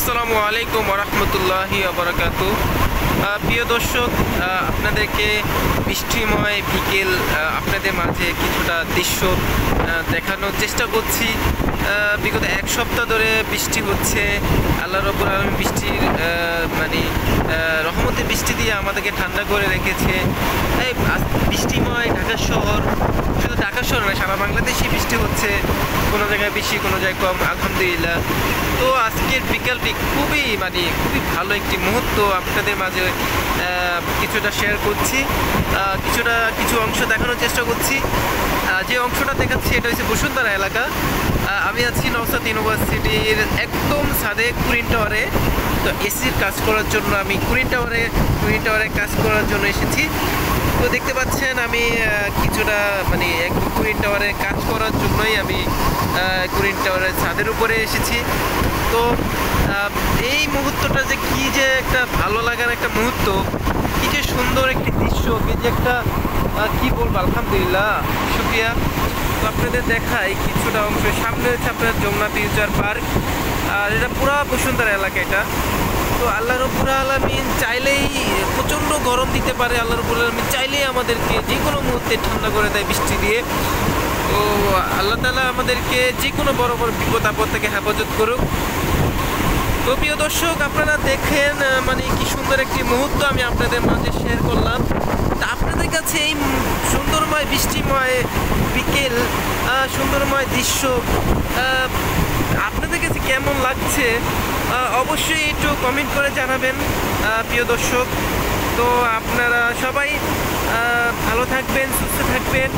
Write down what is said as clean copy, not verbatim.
আসসালামু আলাইকুম ওরহমতুল্লাহি ওবারাকাতু। প্রিয় দর্শক, আপনাদেরকে বৃষ্টিময় বিকেল আপনাদের মাঝে কিছুটা দৃশ্য দেখানোর চেষ্টা করছি। বিগত এক সপ্তাহ ধরে বৃষ্টি হচ্ছে। আল্লাহ রাব্বুল আলামিন বৃষ্টির রহমতের বৃষ্টি দিয়ে আমাদেরকে ঠান্ডা করে রেখেছে। এই বৃষ্টিময় ঢাকা শহর, শুধু ঢাকা শহর নয়, সারা বাংলাদেশে বৃষ্টি হচ্ছে। কোনো জায়গায় বেশি, কোনো জায়গায় কম, আলহামদুলিল্লাহ। তো আজকের বিকালটি খুবই ভালো একটি মুহূর্ত আপনাদের মাঝে কিছুটা শেয়ার করছি, কিছু অংশ দেখানোর চেষ্টা করছি। যে অংশটা দেখাচ্ছি এটা হচ্ছে বসুন্ধরা এলাকা। আমি আছি নওশাদ ইউনিভার্সিটির একদম ছাদে কুরিন টাওয়ারে। তো এসির কাজ করার জন্য আমি কুরিন টাওয়ারে কাজ করার জন্য এসেছি। তো দেখতে পাচ্ছেন আমি কিছুটা একদম কুরিন টাওয়ারে কাজ করার জন্যই আমি কুরিন টাওয়ারের ছাদের উপরে এসেছি। তো এই মুহূর্তটা যে কি যে একটা ভালো লাগার একটা মুহূর্ত, কি যে সুন্দর একটি দৃশ্য, কি যে একটা কি বলবো, আলহামদুলিল্লাহ, শুকরিয়া। তো আপনাদের দেখাই কিছুটা অংশ। সামনে হচ্ছে আপনার যমুনা ফিউচার পার্ক, আর এটা পুরা বসুন্ধরা এলাকা এটা। তো আল্লাহ রাব্বুল আলামিন চাইলেই প্রচণ্ড গরম দিতে পারে, আল্লাহ রাব্বুল আলামিন চাইলেই আমাদেরকে যে কোনো মুহূর্তে ঠান্ডা করে দেয় বৃষ্টি দিয়ে। তো আল্লাহ তাআলা আমাদেরকে যে কোনো বড় বড় বিপদ আপদ থেকে হেফাজত করুক। তো প্রিয় দর্শক, আপনারা দেখেন কি সুন্দর একটি মুহূর্ত আমি আপনাদের মাঝে শেয়ার করলাম। তা আপনাদের কাছে এই সুন্দরময় বৃষ্টিময় বিকেল, সুন্দরময় দৃশ্য আপনাদের কাছে কেমন লাগছে অবশ্যই একটু কমেন্ট করে জানাবেন প্রিয় দর্শক। তো আপনারা সবাই ভালো থাকবেন, সুস্থ থাকবেন।